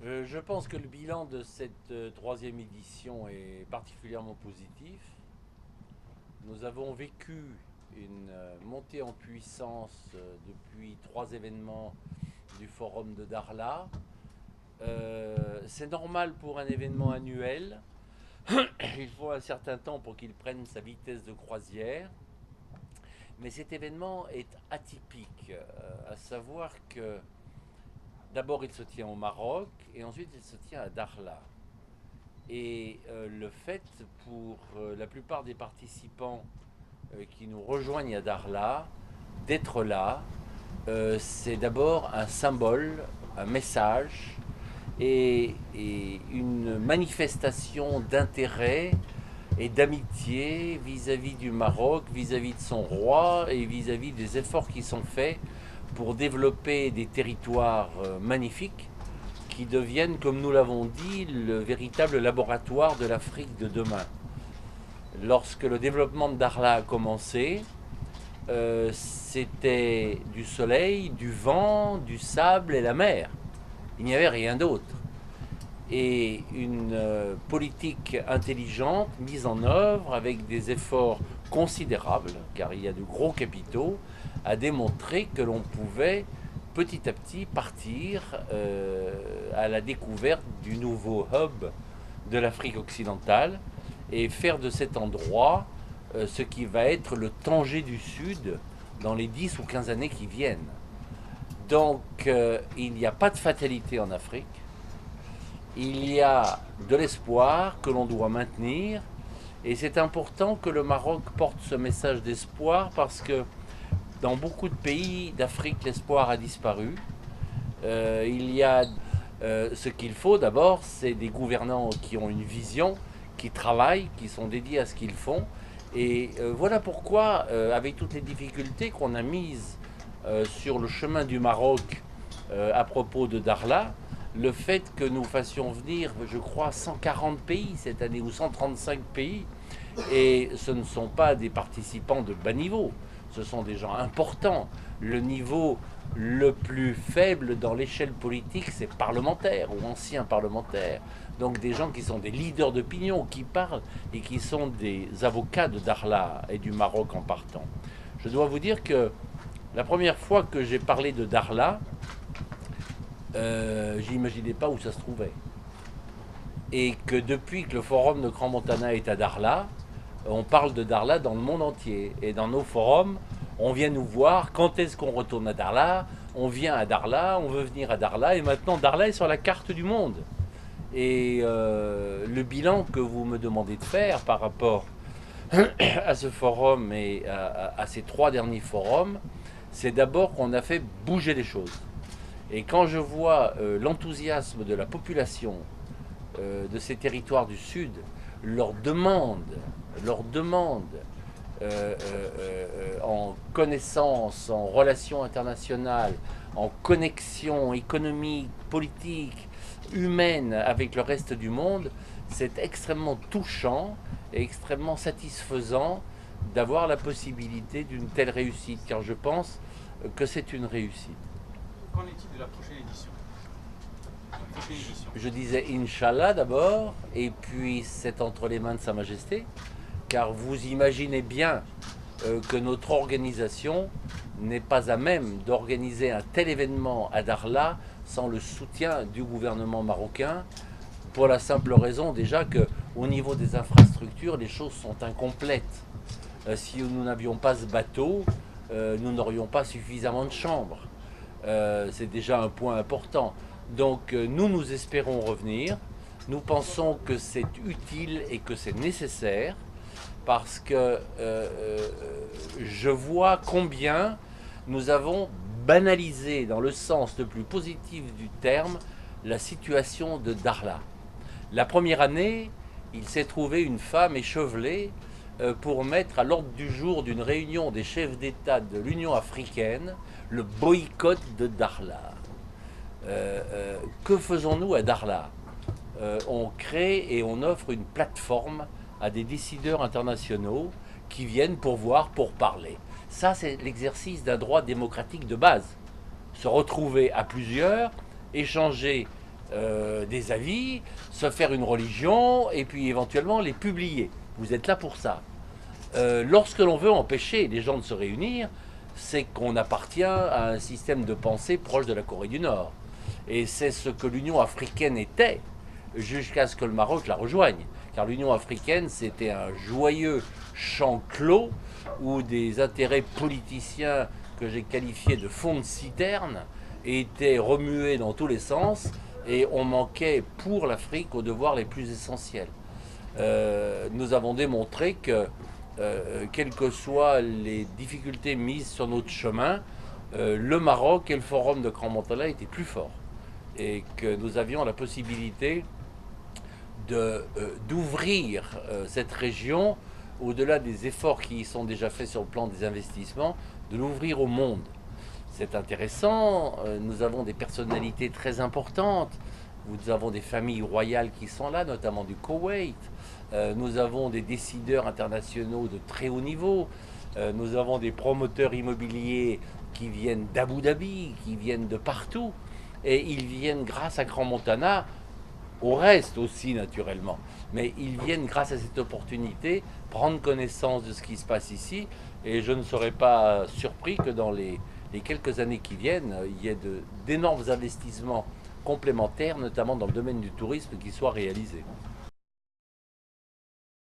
Je pense que le bilan de cette troisième édition est particulièrement positif. Nous avons vécu une montée en puissance depuis trois événements du forum de Darla. C'est normal pour un événement annuel. Il faut un certain temps pour qu'il prenne sa vitesse de croisière. Mais cet événement est atypique, à savoir que d'abord il se tient au Maroc et ensuite il se tient à Darla. Et le fait pour la plupart des participants qui nous rejoignent à Darla d'être là, c'est d'abord un symbole, un message et une manifestation d'intérêt et d'amitié vis-à-vis du Maroc, vis-à-vis de son roi et vis-à-vis des efforts qui sont faits pour développer des territoires magnifiques qui deviennent, comme nous l'avons dit, le véritable laboratoire de l'Afrique de demain. Lorsque le développement de Darla a commencé, c'était du soleil, du vent, du sable et la mer. Il n'y avait rien d'autre. Et une politique intelligente mise en œuvre avec des efforts considérables, car il y a de gros capitaux, a démontré que l'on pouvait petit à petit partir à la découverte du nouveau hub de l'Afrique occidentale et faire de cet endroit ce qui va être le Tanger du Sud dans les 10 ou 15 années qui viennent. Donc il n'y a pas de fatalité en Afrique. Il y a de l'espoir que l'on doit maintenir et c'est important que le Maroc porte ce message d'espoir parce que dans beaucoup de pays d'Afrique, l'espoir a disparu. Il y a ce qu'il faut d'abord, c'est des gouvernants qui ont une vision, qui travaillent, qui sont dédiés à ce qu'ils font. Et voilà pourquoi, avec toutes les difficultés qu'on a mises sur le chemin du Maroc à propos de Darla, le fait que nous fassions venir, je crois, 140 pays cette année ou 135 pays, et ce ne sont pas des participants de bas niveau, ce sont des gens importants. Le niveau le plus faible dans l'échelle politique, c'est parlementaire ou anciens parlementaires. Donc des gens qui sont des leaders d'opinion, qui parlent et qui sont des avocats de Darla et du Maroc en partant. Je dois vous dire que la première fois que j'ai parlé de Darla, j'imaginais pas où ça se trouvait. Et que depuis que le forum de Grand Montana est à Darla, on parle de Darla dans le monde entier. Et dans nos forums, on vient nous voir quand est-ce qu'on retourne à Darla, on vient à Darla, on veut venir à Darla, et maintenant Darla est sur la carte du monde. Et le bilan que vous me demandez de faire par rapport à ce forum et à ces trois derniers forums, c'est d'abord qu'on a fait bouger les choses. Et quand je vois l'enthousiasme de la population de ces territoires du Sud, leur demande en connaissance, en relations internationales, en connexion économique, politique, humaine avec le reste du monde, c'est extrêmement touchant et extrêmement satisfaisant d'avoir la possibilité d'une telle réussite, car je pense que c'est une réussite. Qu'en est-il de la prochaine édition? Je disais Inch'Allah d'abord, et puis c'est entre les mains de Sa Majesté, car vous imaginez bien que notre organisation n'est pas à même d'organiser un tel événement à Darla sans le soutien du gouvernement marocain, pour la simple raison déjà qu'au niveau des infrastructures, les choses sont incomplètes. Si nous n'avions pas ce bateau, nous n'aurions pas suffisamment de chambres. C'est déjà un point important. Donc nous espérons revenir. Nous pensons que c'est utile et que c'est nécessaire parce que je vois combien nous avons banalisé, dans le sens le plus positif du terme, la situation de Darla. La première année, il s'est trouvé une femme échevelée pour mettre à l'ordre du jour d'une réunion des chefs d'État de l'Union africaine le boycott de Darla. Que faisons-nous à Darla? On crée et on offre une plateforme à des décideurs internationaux qui viennent pour voir, pour parler. Ça, c'est l'exercice d'un droit démocratique de base. Se retrouver à plusieurs, échanger des avis, se faire une religion et puis éventuellement les publier. Vous êtes là pour ça. Lorsque l'on veut empêcher les gens de se réunir, c'est qu'on appartient à un système de pensée proche de la Corée du Nord. Et c'est ce que l'Union africaine était jusqu'à ce que le Maroc la rejoigne. Car l'Union africaine, c'était un joyeux champ clos où des intérêts politiciens que j'ai qualifiés de fonds de citerne étaient remués dans tous les sens et on manquait pour l'Afrique aux devoirs les plus essentiels. Nous avons démontré que, quelles que soient les difficultés mises sur notre chemin, le Maroc et le Forum de Grand Montana étaient plus forts et que nous avions la possibilité d'ouvrir cette région au-delà des efforts qui y sont déjà faits sur le plan des investissements, de l'ouvrir au monde. C'est intéressant, nous avons des personnalités très importantes, nous avons des familles royales qui sont là, notamment du Koweït, nous avons des décideurs internationaux de très haut niveau, nous avons des promoteurs immobiliers qui viennent d'Abu Dhabi, qui viennent de partout, et ils viennent grâce à Grand Montana, au reste aussi naturellement, mais ils viennent grâce à cette opportunité prendre connaissance de ce qui se passe ici, et je ne serais pas surpris que dans les quelques années qui viennent, il y ait d'énormes investissements complémentaires, notamment dans le domaine du tourisme, qui soient réalisés.